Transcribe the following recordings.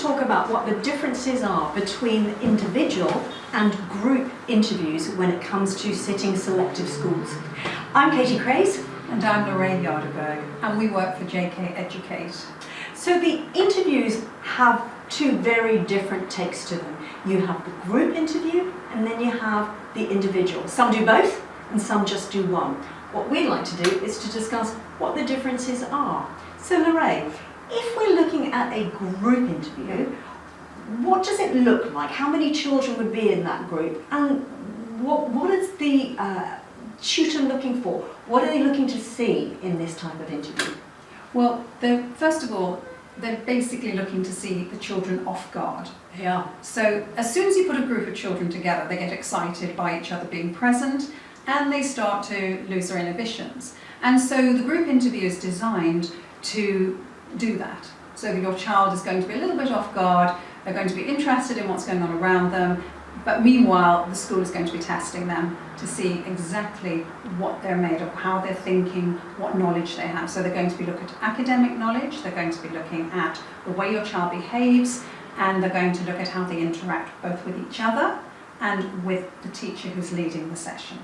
talk about what the differences are between individual and group interviews when it comes to sitting selective schools. I'm Katie Craze. And I'm Lorraine Yarderberg, and we work for JK Educate. So the interviews have two very different takes to them. You have the group interview and then you have the individual. Some do both and some just do one. What we'd like to do is to discuss what the differences are. So Lorraine, if we're looking at a group interview, what does it look like? How many children would be in that group? And what is the tutor looking for? What are they looking to see in this type of interview? Well, first of all, they're basically looking to see the children off guard. Yeah. So as soon as you put a group of children together, they get excited by each other being present and they start to lose their inhibitions. And so the group interview is designed to do that. So your child is going to be a little bit off guard, they're going to be interested in what's going on around them, but meanwhile the school is going to be testing them to see exactly what they're made of, how they're thinking, what knowledge they have. So they're going to be looking at academic knowledge, they're going to be looking at the way your child behaves, and they're going to look at how they interact both with each other and with the teacher who's leading the session.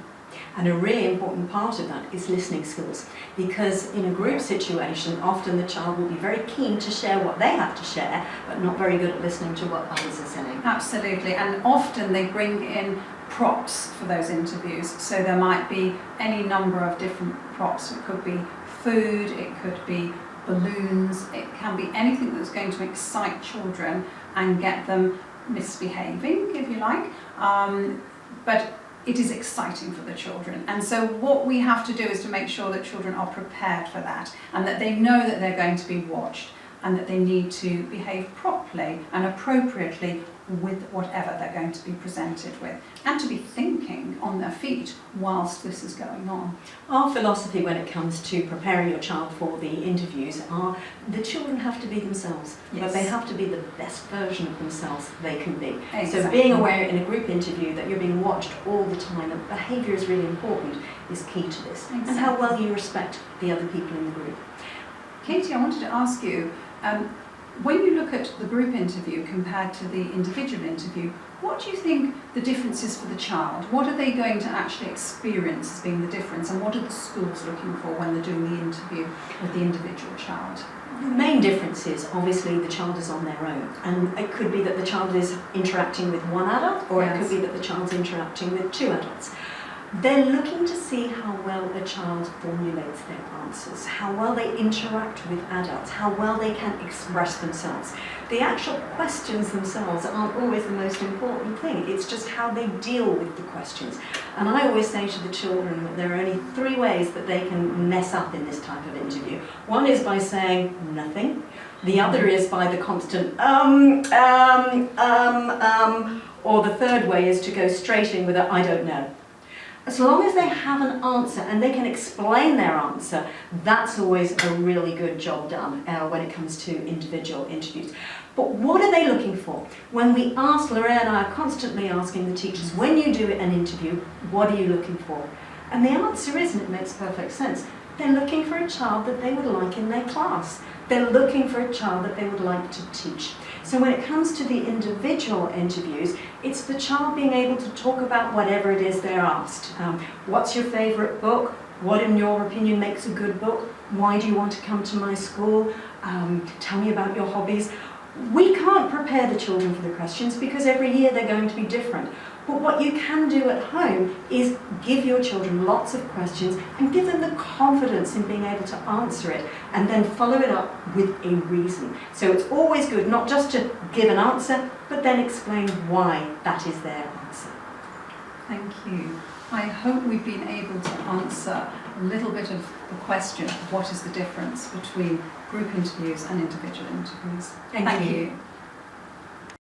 And a really important part of that is listening skills, because in a group situation, often the child will be very keen to share what they have to share, but not very good at listening to what others are saying. Absolutely, and often they bring in props for those interviews. So there might be any number of different props. It could be food, it could be balloons, it can be anything that's going to excite children and get them misbehaving, if you like. But it is exciting for the children, and so what we have to do is to make sure that children are prepared for that and that they know that they're going to be watched and that they need to behave properly and appropriately with whatever they're going to be presented with, and to be thinking on their feet whilst this is going on. Our philosophy when it comes to preparing your child for the interviews are the children have to be themselves, Yes. but they have to be the best version of themselves they can be. Exactly. So being aware in a group interview that you're being watched all the time and behaviour is really important is key to this. Exactly. And how well you respect the other people in the group. Katie, I wanted to ask you, when you look at the group interview compared to the individual interview, what do you think the difference is for the child? What are they going to actually experience as being the difference, and what are the schools looking for when they're doing the interview with the individual child? The main difference is obviously the child is on their own, and it could be that the child is interacting with one adult, or Yes. it could be that the child's interacting with two adults. They're looking to see how well the child formulates their answers, how well they interact with adults, how well they can express themselves. The actual questions themselves aren't always the most important thing, it's just how they deal with the questions. And I always say to the children that there are only three ways that they can mess up in this type of interview. One is by saying nothing, the other is by the constant or the third way is to go straight in with a I don't know. As long as they have an answer and they can explain their answer, that's always a really good job done when it comes to individual interviews. But what are they looking for? When we ask, Lorraine and I are constantly asking the teachers, when you do an interview, what are you looking for? And the answer is, and it makes perfect sense, they're looking for a child that they would like in their class. They're looking for a child that they would like to teach. So when it comes to the individual interviews, it's the child being able to talk about whatever it is they're asked. What's your favourite book? What in your opinion makes a good book? Why do you want to come to my school? Tell me about your hobbies. We can't prepare the children for the questions because every year they're going to be different. But what you can do at home is give your children lots of questions and give them the confidence in being able to answer it, and then follow it up with a reason. So it's always good not just to give an answer, but then explain why that is their answer. Thank you. I hope we've been able to answer a little bit of the question of what is the difference between group interviews and individual interviews. Thank you.